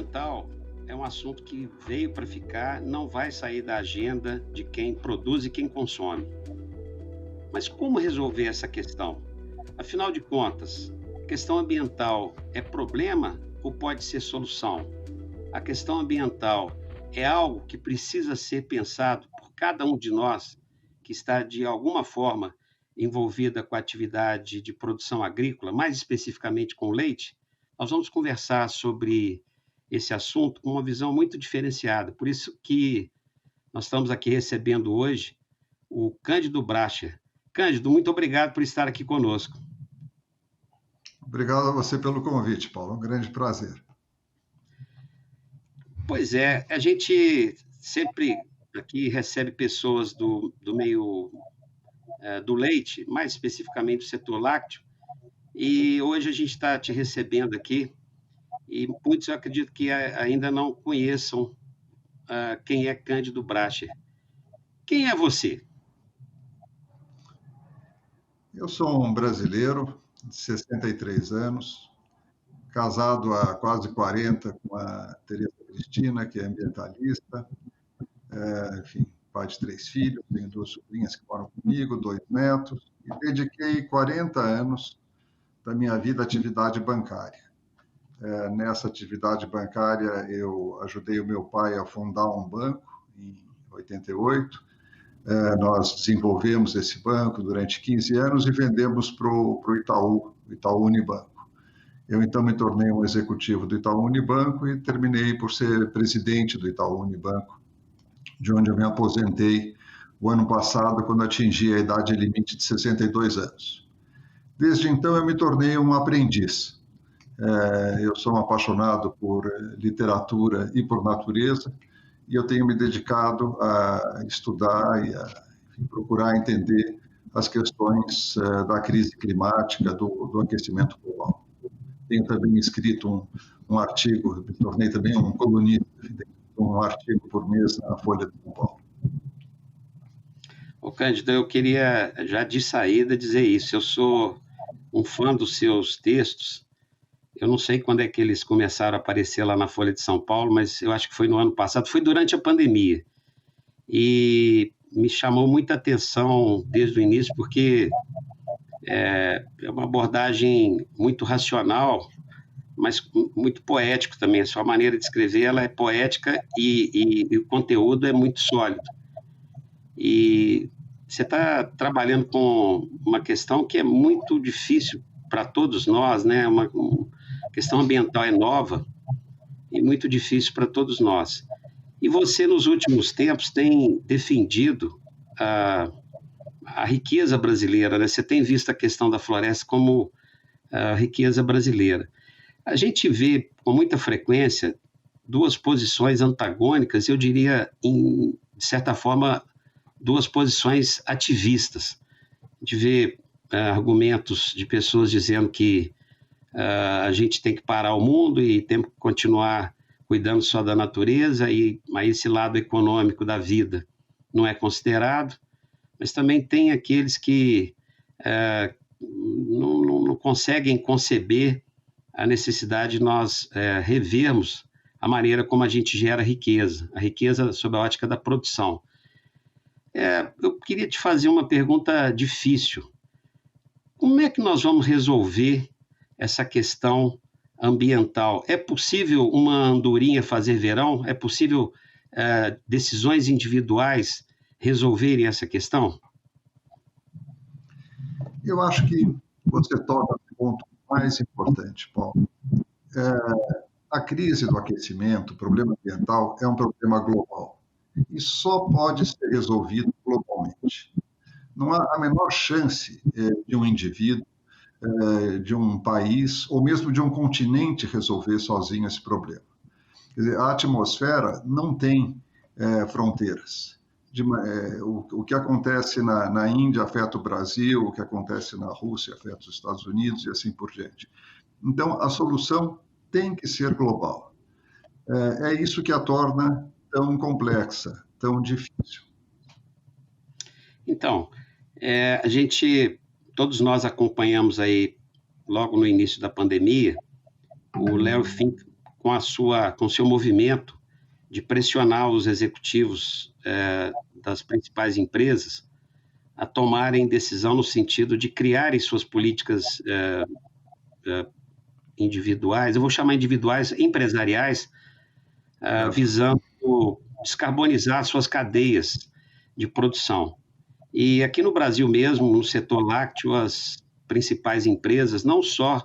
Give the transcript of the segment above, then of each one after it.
ambiental é um assunto que veio para ficar, não vai sair da agenda de quem produz e quem consome. Mas como resolver essa questão? Afinal de contas, a questão ambiental é problema ou pode ser solução? A questão ambiental é algo que precisa ser pensado por cada um de nós que está, de alguma forma, envolvida com a atividade de produção agrícola, mais especificamente com leite. Nós vamos conversar sobre esse assunto com uma visão muito diferenciada. Por isso que nós estamos aqui recebendo hoje o Cândido Bracher. Cândido, muito obrigado por estar aqui conosco. Obrigado a você pelo convite, Paulo. Um grande prazer. Pois é, a gente sempre aqui recebe pessoas do meio do leite, mais especificamente do setor lácteo, e hoje a gente está te recebendo aqui, e muitos eu acredito que ainda não conheçam quem é Cândido Bracher. Quem é você? Eu sou um brasileiro de 63 anos, casado há quase 40 com a Tereza Cristina, que é ambientalista, enfim, pai de 3 filhos, tenho 2 sobrinhas que moram comigo, 2 netos, e dediquei 40 anos da minha vida à atividade bancária. Nessa atividade bancária, eu ajudei o meu pai a fundar um banco em 88. Nós desenvolvemos esse banco durante 15 anos e vendemos para o Itaú, o Itaú Unibanco. Eu, então, me tornei um executivo do Itaú Unibanco e terminei por ser presidente do Itaú Unibanco, de onde eu me aposentei o ano passado, quando atingi a idade limite de 62 anos. Desde então, eu me tornei um aprendiz. Eu sou um apaixonado por literatura e por natureza, e eu tenho me dedicado a estudar e a procurar entender as questões da crise climática, do aquecimento global. Tenho também escrito um artigo, me tornei também um colunista, um artigo por mês na Folha de São Paulo. Ô, Cândido, eu queria já de saída dizer isso. Eu sou um fã dos seus textos. Eu não sei quando é que eles começaram a aparecer lá na Folha de São Paulo, mas eu acho que foi no ano passado, foi durante a pandemia. E me chamou muita atenção desde o início, porque é uma abordagem muito racional, mas muito poético também. A sua maneira de escrever, ela é poética e o conteúdo é muito sólido. E você está trabalhando com uma questão que é muito difícil para todos nós, né? Uma questão ambiental é nova e muito difícil para todos nós. E você, nos últimos tempos, tem defendido a riqueza brasileira, né? Você tem visto a questão da floresta como a riqueza brasileira. A gente vê com muita frequência duas posições antagônicas, eu diria, de certa forma, duas posições ativistas. A gente vê argumentos de pessoas dizendo que a gente tem que parar o mundo e tem que continuar cuidando só da natureza, mas esse lado econômico da vida não é considerado, mas também tem aqueles que não conseguem conceber a necessidade de nós revermos a maneira como a gente gera a riqueza sob a ótica da produção. Eu queria te fazer uma pergunta difícil. Como é que nós vamos resolver essa questão ambiental? É possível uma andorinha fazer verão? É possível decisões individuais resolverem essa questão? Eu acho que você toca no ponto mais importante, Paulo. A crise do aquecimento, o problema ambiental, é um problema global e só pode ser resolvido globalmente. Não há a menor chance de um indivíduo, de um país ou mesmo de um continente resolver sozinho esse problema. Quer dizer, a atmosfera não tem fronteiras. O que acontece na Índia afeta o Brasil, o que acontece na Rússia afeta os Estados Unidos e assim por diante. Então, a solução tem que ser global. É isso que a torna tão complexa, tão difícil. Então, todos nós acompanhamos aí, logo no início da pandemia, o Larry Fink com o seu movimento de pressionar os executivos das principais empresas a tomarem decisão no sentido de criarem suas políticas individuais, eu vou chamar individuais, empresariais, visando descarbonizar suas cadeias de produção. E aqui no Brasil mesmo, no setor lácteo, as principais empresas, não só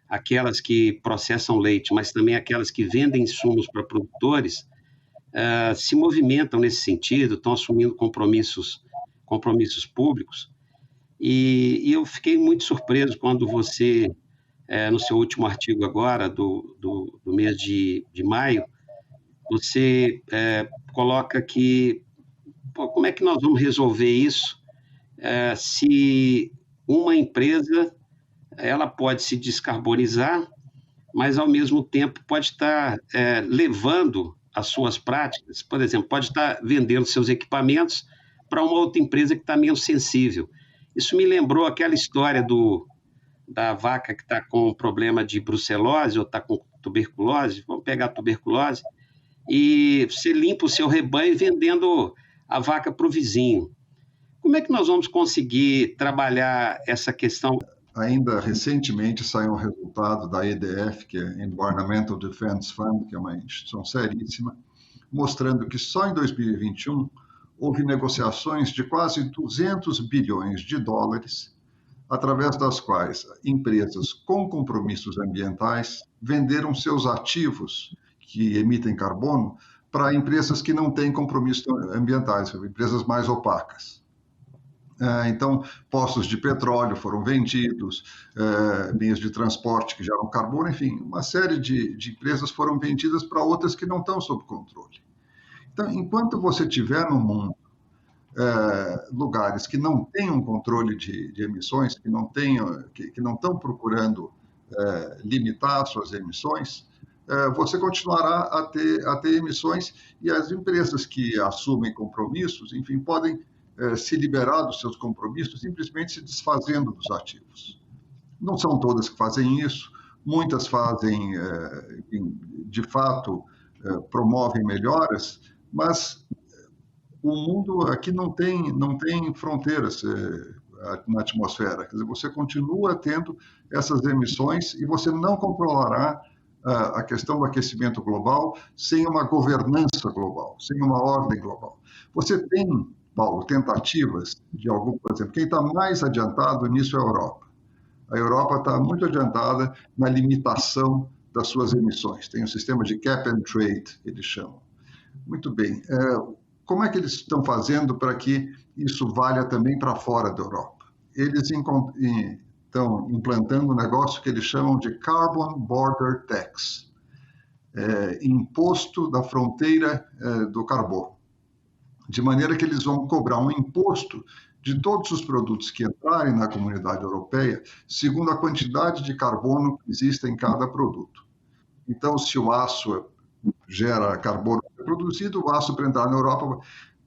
aquelas que processam leite, mas também aquelas que vendem insumos para produtores, se movimentam nesse sentido, estão assumindo compromissos públicos. E eu fiquei muito surpreso quando você, no seu último artigo agora, do mês de maio, você coloca que, como é que nós vamos resolver isso se uma empresa ela pode se descarbonizar, mas, ao mesmo tempo, pode estar levando as suas práticas, por exemplo, pode estar vendendo seus equipamentos para uma outra empresa que está menos sensível. Isso me lembrou aquela história da vaca que está com problema de brucelose ou está com tuberculose, vamos pegar a tuberculose, e você limpa o seu rebanho vendendo a vaca para o vizinho. Como é que nós vamos conseguir trabalhar essa questão? Ainda recentemente saiu um resultado da EDF, que é Environmental Defense Fund, que é uma instituição seríssima, mostrando que só em 2021 houve negociações de quase 200 bilhões de dólares, através das quais empresas com compromissos ambientais venderam seus ativos que emitem carbono para empresas que não têm compromissos ambientais, empresas mais opacas. Então, postos de petróleo foram vendidos, meios de transporte que geram carbono, enfim, uma série de empresas foram vendidas para outras que não estão sob controle. Então, enquanto você tiver no mundo lugares que não tenham controle de emissões, que não estão procurando limitar suas emissões, você continuará a ter emissões, e as empresas que assumem compromissos, enfim, podem se liberar dos seus compromissos simplesmente se desfazendo dos ativos. Não são todas que fazem isso, muitas fazem, de fato, promovem melhoras, mas o mundo aqui não tem fronteiras na atmosfera. Quer dizer, você continua tendo essas emissões e você não controlará a questão do aquecimento global sem uma governança global, sem uma ordem global. Você tem, Paulo, tentativas de algum, por exemplo, quem está mais adiantado nisso é a Europa. A Europa está muito adiantada na limitação das suas emissões. Tem um sistema de cap and trade, que eles chamam. Muito bem. Como é que eles estão fazendo para que isso valha também para fora da Europa? Eles estão implantando um negócio que eles chamam de Carbon Border Tax, imposto da fronteira do carbono, de maneira que eles vão cobrar um imposto de todos os produtos que entrarem na comunidade europeia, segundo a quantidade de carbono que existe em cada produto. Então, se o aço gera carbono produzido, o aço para entrar na Europa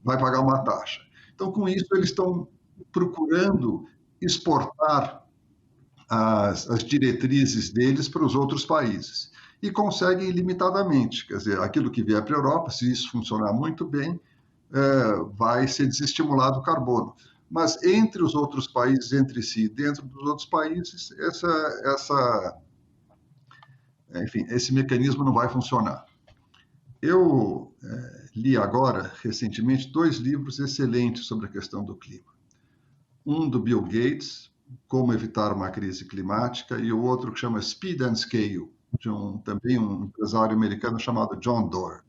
vai pagar uma taxa. Então, com isso, eles estão procurando exportar as diretrizes deles para os outros países. E conseguem ilimitadamente. Quer dizer, aquilo que vier para a Europa, se isso funcionar muito bem, vai ser desestimulado o carbono. Mas entre os outros países, entre si, dentro dos outros países, enfim, esse mecanismo não vai funcionar. Eu li agora, recentemente, 2 livros excelentes sobre a questão do clima. Um do Bill Gates, Como Evitar uma Crise Climática, e o outro que chama Speed and Scale, de também um empresário americano chamado John Doerr.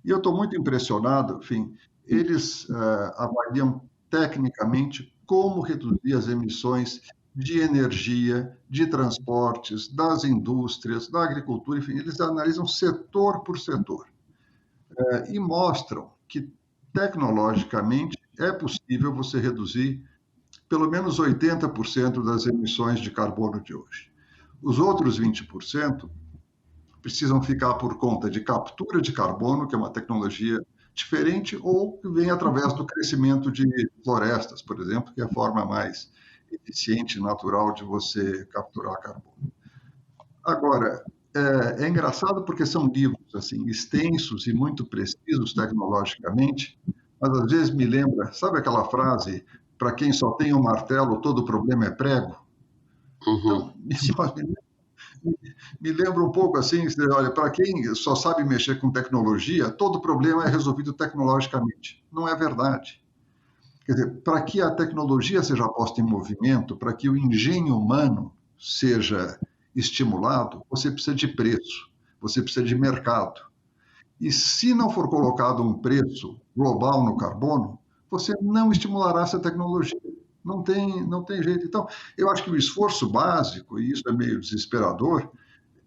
E eu estou muito impressionado, enfim, eles avaliam tecnicamente como reduzir as emissões de energia, de transportes, das indústrias, da agricultura, enfim, eles analisam setor por setor e mostram que, tecnologicamente, é possível você reduzir pelo menos 80% das emissões de carbono de hoje. Os outros 20% precisam ficar por conta de captura de carbono, que é uma tecnologia diferente, ou que vem através do crescimento de florestas, por exemplo, que é a forma mais eficiente e natural de você capturar carbono. Agora, é engraçado porque são livros assim extensos e muito precisos tecnologicamente, mas às vezes me lembra, sabe aquela frase, para quem só tem um martelo, todo problema é prego? Uhum. Então, me lembra um pouco assim, olha, para quem só sabe mexer com tecnologia, todo problema é resolvido tecnologicamente. Não é verdade. Quer dizer, para que a tecnologia seja posta em movimento, para que o engenho humano seja estimulado, você precisa de preço, você precisa de mercado. E se não for colocado um preço global no carbono, você não estimulará essa tecnologia. Não tem jeito. Então, eu acho que o esforço básico, e isso é meio desesperador,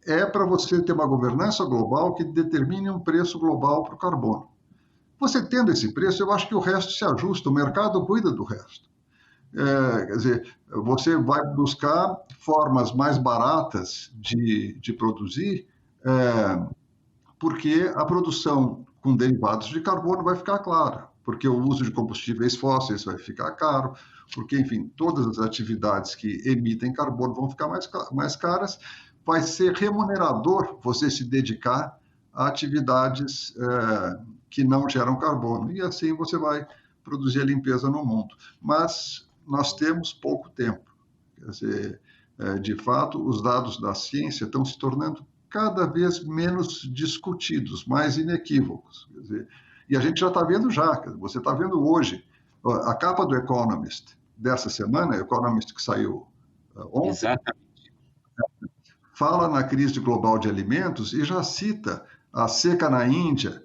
é para você ter uma governança global que determine um preço global para o carbono. Você tendo esse preço, eu acho que o resto se ajusta, o mercado cuida do resto. Quer dizer, você vai buscar formas mais baratas de produzir, porque a produção com derivados de carbono vai ficar clara, porque o uso de combustíveis fósseis vai ficar caro, porque, enfim, todas as atividades que emitem carbono vão ficar mais caras, vai ser remunerador você se dedicar a atividades que não geram carbono, e assim você vai produzir a limpeza no mundo. Mas nós temos pouco tempo. Quer dizer, de fato, os dados da ciência estão se tornando cada vez menos discutidos, mais inequívocos. Quer dizer, e a gente já está vendo já, você está vendo hoje, a capa do Economist dessa semana, o Economist que saiu ontem, Exatamente. fala na crise global de alimentos e já cita a seca na Índia.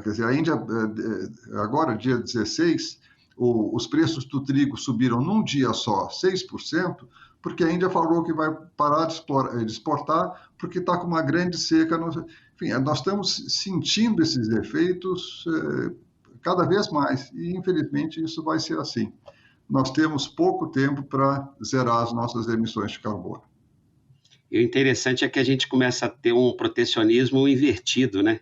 Quer dizer, a Índia, agora, dia 16, os preços do trigo subiram num dia só 6%, porque a Índia falou que vai parar de exportar porque está com uma grande seca. Enfim, nós estamos sentindo esses efeitos cada vez mais e, infelizmente, isso vai ser assim. Nós temos pouco tempo para zerar as nossas emissões de carbono. E o interessante é que a gente começa a ter um protecionismo invertido, né?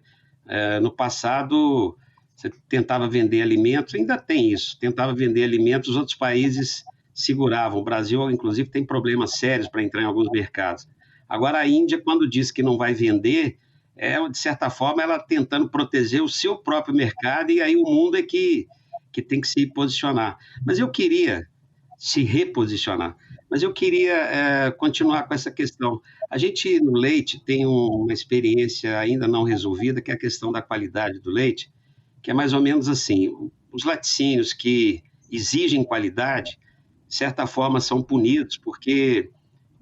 No passado, você tentava vender alimentos, ainda tem isso, tentava vender alimentos, os outros países seguravam. O Brasil, inclusive, tem problemas sérios para entrar em alguns mercados. Agora, a Índia, quando diz que não vai vender, de certa forma, ela tentando proteger o seu próprio mercado, e aí o mundo é que tem que se posicionar. Mas eu queria se reposicionar. Mas eu queria continuar com essa questão. A gente, no leite, tem uma experiência ainda não resolvida, que é a questão da qualidade do leite, que é mais ou menos assim: os laticínios que exigem qualidade, de certa forma, são punidos, porque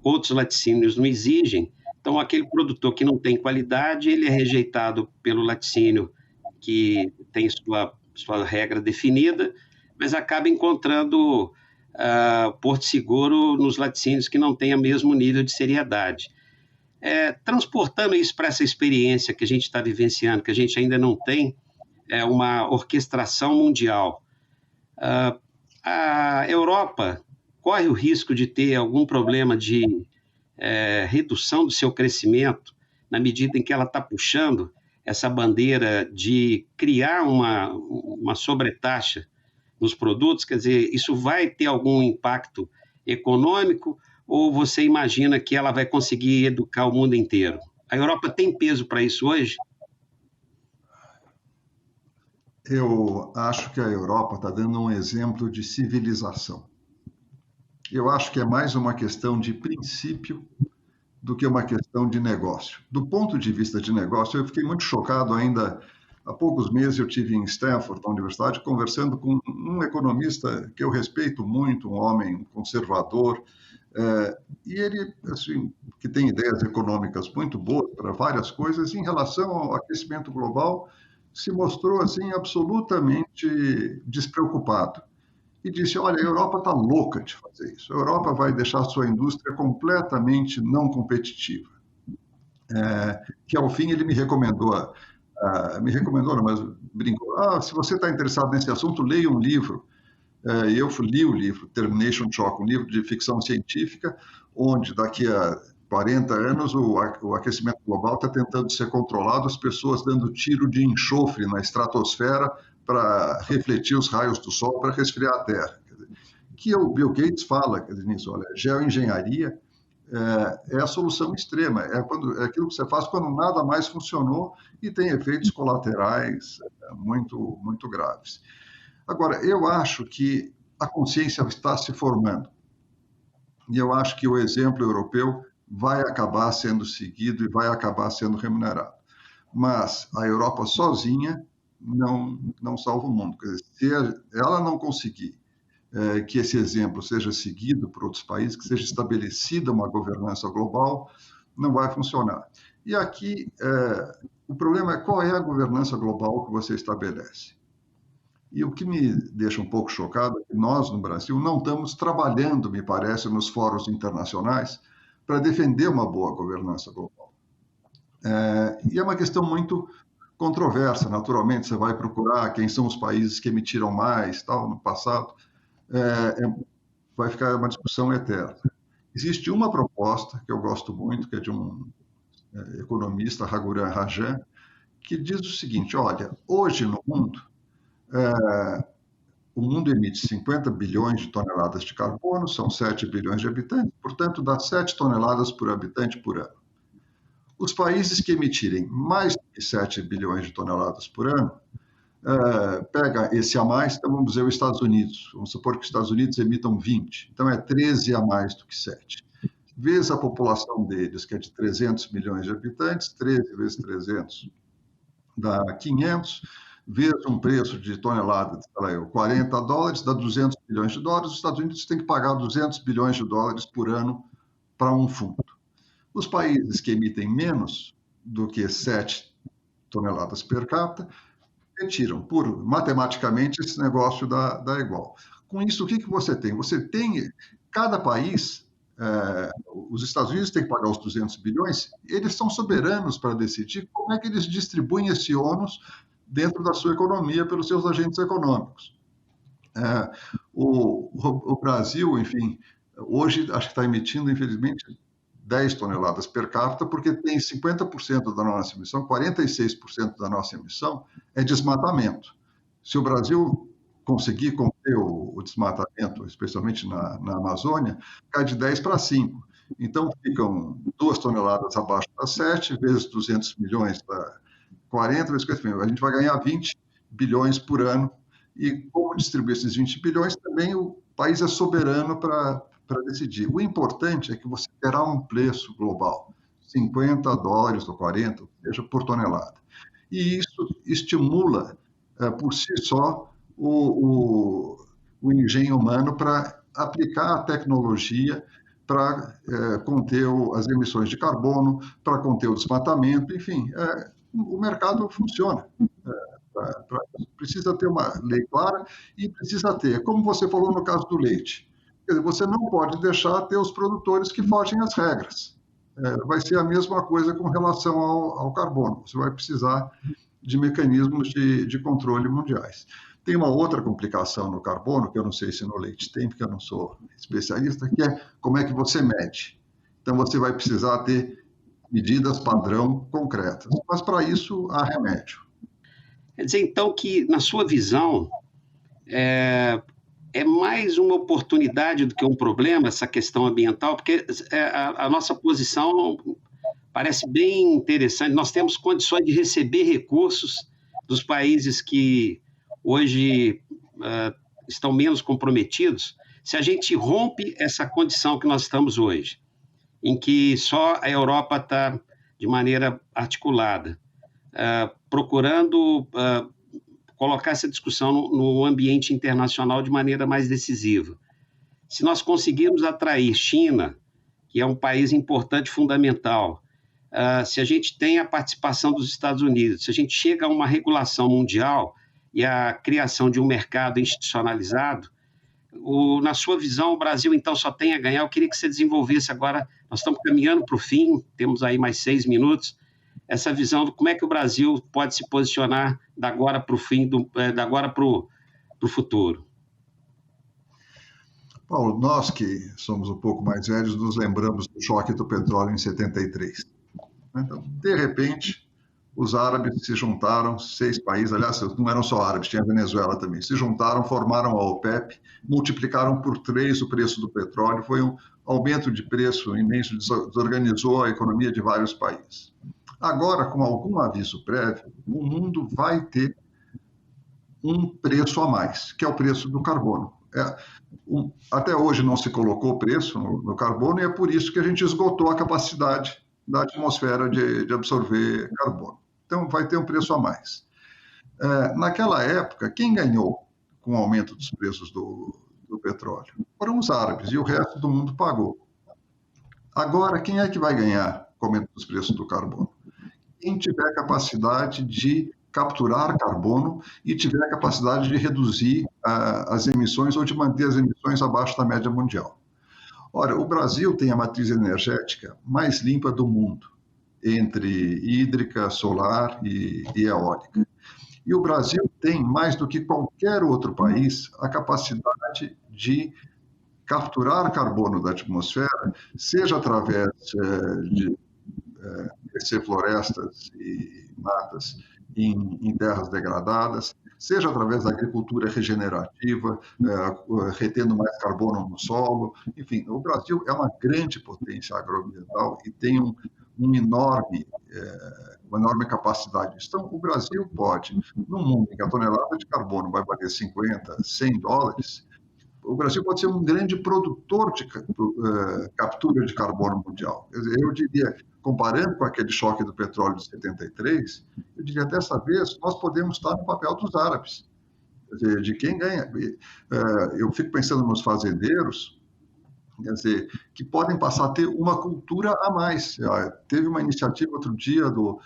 outros laticínios não exigem. Então, aquele produtor que não tem qualidade, ele é rejeitado pelo laticínio que tem sua regra definida, mas acaba encontrando porto seguro nos laticínios que não têm o mesmo nível de seriedade. Transportando isso para essa experiência que a gente está vivenciando, que a gente ainda não tem, uma orquestração mundial. A Europa corre o risco de ter algum problema de redução do seu crescimento, na medida em que ela está puxando essa bandeira de criar uma sobretaxa nos produtos. Quer dizer, isso vai ter algum impacto econômico, ou você imagina que ela vai conseguir educar o mundo inteiro? A Europa tem peso para isso hoje? Eu acho que a Europa está dando um exemplo de civilização. Eu acho que é mais uma questão de princípio do que uma questão de negócio. Do ponto de vista de negócio, eu fiquei muito chocado ainda. Há poucos meses eu tive em Stanford, na universidade, conversando com um economista que eu respeito muito, um homem conservador, e ele, assim, que tem ideias econômicas muito boas para várias coisas, em relação ao aquecimento global, se mostrou assim absolutamente despreocupado. E disse: olha, a Europa está louca de fazer isso. A Europa vai deixar sua indústria completamente não competitiva. Que ao fim ele me recomendou, não, mas brincou: se você está interessado nesse assunto, leia um livro. E eu li o livro Termination Shock, um livro de ficção científica, onde daqui a 40 anos o aquecimento global está tentando ser controlado, as pessoas dando tiro de enxofre na estratosfera para refletir os raios do Sol, para resfriar a Terra. Que o Bill Gates fala nisso: olha, geoengenharia é a solução extrema, é aquilo que você faz quando nada mais funcionou e tem efeitos colaterais muito, muito graves. Agora, eu acho que a consciência está se formando e eu acho que o exemplo europeu vai acabar sendo seguido e vai acabar sendo remunerado. Mas a Europa sozinha não salva o mundo. Quer dizer, se ela não conseguir que esse exemplo seja seguido por outros países, que seja estabelecida uma governança global, não vai funcionar. E aqui, o problema é qual é a governança global que você estabelece. E o que me deixa um pouco chocado é que nós, no Brasil, não estamos trabalhando, me parece, nos fóruns internacionais para defender uma boa governança global. E é uma questão muito controversa, naturalmente, você vai procurar quem são os países que emitiram mais, tal, no passado, vai ficar uma discussão eterna. Existe uma proposta que eu gosto muito, que é de um economista, Raghuram Rajan, que diz o seguinte: olha, hoje no mundo, o mundo emite 50 bilhões de toneladas de carbono, são 7 bilhões de habitantes, portanto, dá 7 toneladas por habitante por ano. Os países que emitirem mais de 7 bilhões de toneladas por ano, pega esse a mais, então vamos dizer os Estados Unidos. Vamos supor que os Estados Unidos emitam 20, então é 13 a mais do que 7. Vezes a população deles, que é de 300 milhões de habitantes, 13 vezes 300 dá 500, vezes um preço de tonelada de $40, dá 200 bilhões de dólares, os Estados Unidos têm que pagar 200 bilhões de dólares por ano para um fundo. Os países que emitem menos do que 7 toneladas per capita retiram, matematicamente, esse negócio dá igual. Com isso, o que você tem? Você tem, cada país, os Estados Unidos têm que pagar os 200 bilhões, eles são soberanos para decidir como é que eles distribuem esse ônus dentro da sua economia pelos seus agentes econômicos. O Brasil, enfim, hoje acho que está emitindo, infelizmente, 10 toneladas per capita, porque tem 50% da nossa emissão, 46% da nossa emissão é desmatamento. Se o Brasil conseguir conter o desmatamento, especialmente na Amazônia, cai de 10 para 5. Então, ficam 2 toneladas abaixo das 7, vezes 200 milhões, dá 40, vezes 50 milhões. A gente vai ganhar 20 bilhões por ano. E como distribuir esses 20 bilhões, também o país é soberano para decidir. O importante é que você terá um preço global, $50 ou 40, seja, por tonelada. E isso estimula, por si só, o engenho humano para aplicar a tecnologia para conter as emissões de carbono, para conter o desmatamento, enfim, o mercado funciona. Precisa ter uma lei clara e precisa ter, como você falou no caso do leite, quer dizer, você não pode deixar ter os produtores que fogem às regras. Vai ser a mesma coisa com relação ao carbono. Você vai precisar de mecanismos de controle mundiais. Tem uma outra complicação no carbono, que eu não sei se no leite tem, porque eu não sou especialista, que é como é que você mede. Então, você vai precisar ter medidas padrão concretas. Mas, para isso, há remédio. Quer dizer, então, que, na sua visão, é mais uma oportunidade do que um problema, essa questão ambiental, porque a nossa posição parece bem interessante. Nós temos condições de receber recursos dos países que hoje estão menos comprometidos. Se a gente rompe essa condição que nós estamos hoje, em que só a Europa está de maneira articulada, procurando colocar essa discussão no ambiente internacional de maneira mais decisiva. Se nós conseguirmos atrair China, que é um país importante, fundamental, se a gente tem a participação dos Estados Unidos, se a gente chega a uma regulação mundial e a criação de um mercado institucionalizado, na sua visão, o Brasil, então, só tem a ganhar. Eu queria que você desenvolvesse agora, nós estamos caminhando para o fim, temos aí mais 6 minutos, essa visão de como é que o Brasil pode se posicionar da agora para o fim, da agora para o futuro. Paulo, nós que somos um pouco mais velhos, nos lembramos do choque do petróleo em 73. Então, de repente, os árabes se juntaram, 6 países, aliás, não eram só árabes, tinha a Venezuela também, se juntaram, formaram a OPEP, multiplicaram por 3 o preço do petróleo, foi um aumento de preço imenso, desorganizou a economia de vários países. Agora, com algum aviso prévio, o mundo vai ter um preço a mais, que é o preço do carbono. Até hoje não se colocou preço no carbono e é por isso que a gente esgotou a capacidade da atmosfera de absorver carbono. Então, vai ter um preço a mais. Naquela época, quem ganhou com o aumento dos preços do petróleo? Foram os árabes e o resto do mundo pagou. Agora, quem é que vai ganhar com o aumento dos preços do carbono? Quem tiver capacidade de capturar carbono e tiver a capacidade de reduzir as emissões ou de manter as emissões abaixo da média mundial. Ora, o Brasil tem a matriz energética mais limpa do mundo, entre hídrica, solar e eólica. E o Brasil tem, mais do que qualquer outro país, a capacidade de capturar carbono da atmosfera, seja através de crescer florestas e matas em terras degradadas, seja através da agricultura regenerativa, retendo mais carbono no solo. Enfim, o Brasil é uma grande potência agroambiental e tem uma enorme capacidade. Então, o Brasil pode, num mundo em que a tonelada de carbono vai valer 50, 100 dólares, o Brasil pode ser um grande produtor de captura de carbono mundial. Quer dizer, eu diria, comparando com aquele choque do petróleo de 73, eu diria, dessa vez, nós podemos estar no papel dos árabes, quer dizer, de quem ganha. Eu fico pensando nos fazendeiros, quer dizer, que podem passar a ter uma cultura a mais. Teve uma iniciativa outro dia do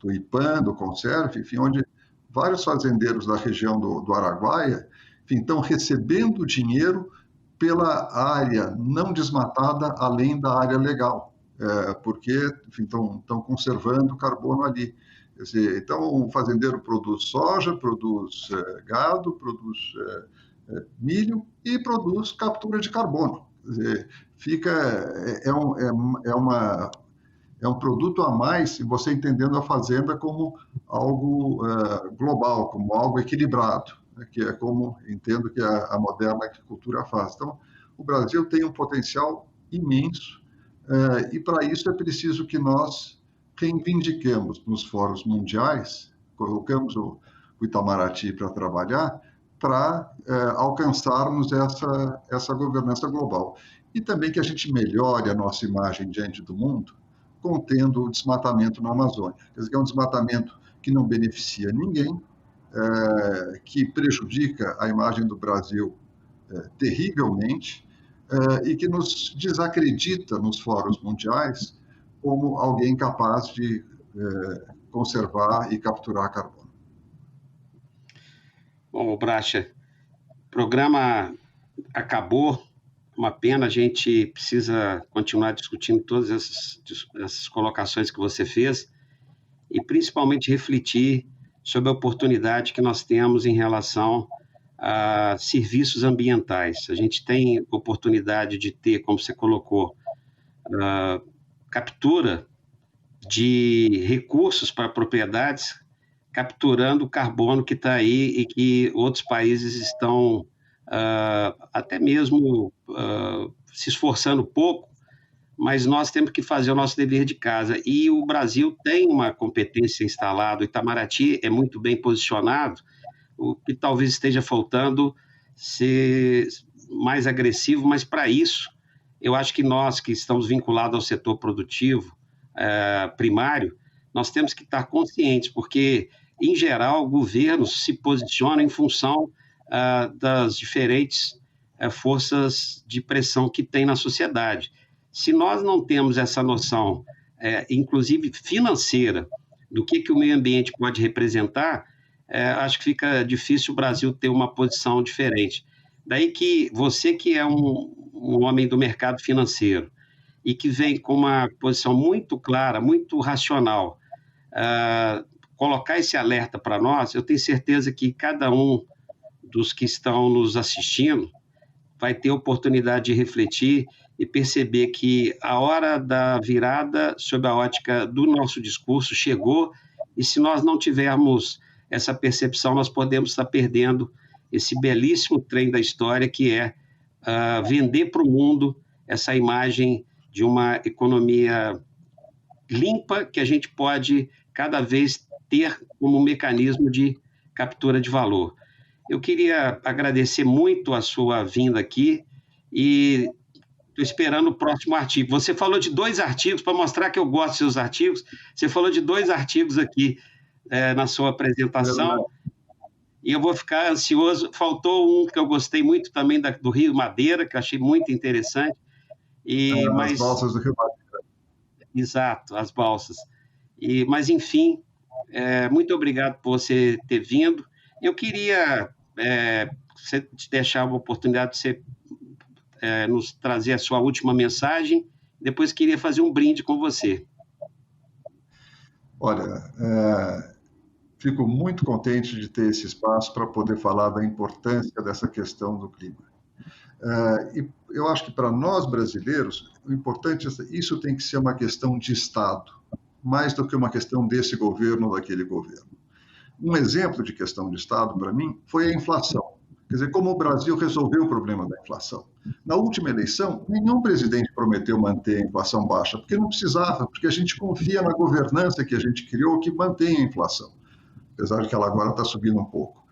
IPAM, do Conserve, enfim, onde vários fazendeiros da região do Araguaia, enfim, estão recebendo dinheiro pela área não desmatada além da área legal. Porque, enfim, estão conservando carbono ali. Quer dizer, então, o fazendeiro produz soja, produz gado, produz milho e produz captura de carbono. Quer dizer, é um produto a mais, se você entendendo a fazenda como algo global, como algo equilibrado, né, que é como entendo que a moderna agricultura faz. Então, o Brasil tem um potencial imenso. E para isso é preciso que nós reivindiquemos nos fóruns mundiais, colocamos o Itamaraty para trabalhar, para alcançarmos essa governança global. E também que a gente melhore a nossa imagem diante do mundo, contendo o desmatamento na Amazônia. Quer dizer, é um desmatamento que não beneficia ninguém, que prejudica a imagem do Brasil terrivelmente, e que nos desacredita nos fóruns mundiais como alguém capaz de conservar e capturar carbono. Bom, Bracha, o programa acabou, uma pena, a gente precisa continuar discutindo todas essas colocações que você fez e principalmente refletir sobre a oportunidade que nós temos em relação a serviços ambientais. A gente tem oportunidade de ter, como você colocou, captura de recursos para propriedades, capturando o carbono que está aí e que outros países estão até mesmo se esforçando pouco, mas nós temos que fazer o nosso dever de casa. E o Brasil tem uma competência instalada, o Itamaraty é muito bem posicionado. O que talvez esteja faltando ser mais agressivo, mas para isso, eu acho que nós que estamos vinculados ao setor produtivo primário, nós temos que estar conscientes, porque, em geral, governos se posicionam em função das diferentes forças de pressão que tem na sociedade. Se nós não temos essa noção, inclusive financeira, do que o meio ambiente pode representar, acho que fica difícil o Brasil ter uma posição diferente. Daí que você, que é um homem do mercado financeiro e que vem com uma posição muito clara, muito racional, colocar esse alerta para nós, eu tenho certeza que cada um dos que estão nos assistindo vai ter oportunidade de refletir e perceber que a hora da virada sob a ótica do nosso discurso chegou, e se nós não tivermos essa percepção, nós podemos estar perdendo esse belíssimo trem da história, que é vender para o mundo essa imagem de uma economia limpa que a gente pode cada vez ter como mecanismo de captura de valor. Eu queria agradecer muito a sua vinda aqui e estou esperando o próximo artigo. Você falou de 2 artigos, para mostrar que eu gosto dos seus artigos, você falou de 2 artigos aqui na sua apresentação, e eu vou ficar ansioso. Faltou um que eu gostei muito também do Rio Madeira, que eu achei muito interessante. As balsas do Rio Madeira. Exato, as balsas. Mas, enfim, muito obrigado por você ter vindo. Eu queria te deixar uma oportunidade de você nos trazer a sua última mensagem, depois queria fazer um brinde com você. Olha, fico muito contente de ter esse espaço para poder falar da importância dessa questão do clima. E eu acho que para nós brasileiros, o importante é isso tem que ser uma questão de Estado, mais do que uma questão desse governo ou daquele governo. Um exemplo de questão de Estado, para mim, foi a inflação. Quer dizer, como o Brasil resolveu o problema da inflação. Na última eleição, nenhum presidente prometeu manter a inflação baixa, porque não precisava, porque a gente confia na governança que a gente criou que mantém a inflação, apesar de que ela agora está subindo um pouco.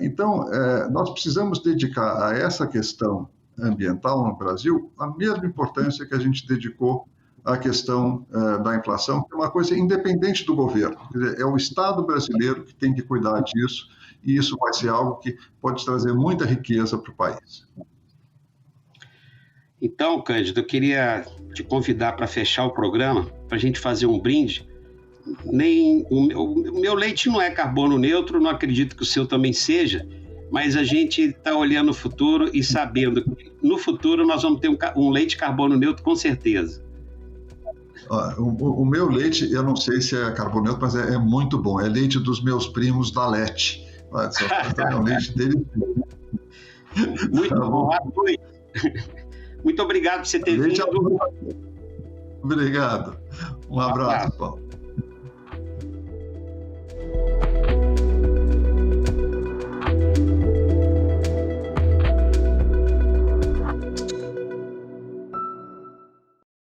Então, nós precisamos dedicar a essa questão ambiental no Brasil a mesma importância que a gente dedicou à questão da inflação, que é uma coisa independente do governo. Quer dizer, é o Estado brasileiro que tem que cuidar disso, e isso vai ser algo que pode trazer muita riqueza para o país. Então, Cândido, eu queria te convidar para fechar o programa, para a gente fazer um brinde. O meu leite não é carbono neutro, não acredito que o seu também seja, mas a gente está olhando o futuro e sabendo que no futuro nós vamos ter um leite carbono neutro com certeza. O meu leite, eu não sei se é carbono neutro, mas é muito bom. É leite dos meus primos da Lete. É o leite dele. Muito bom. Muito obrigado por você ter vindo. Obrigado. Um abraço, Paulo.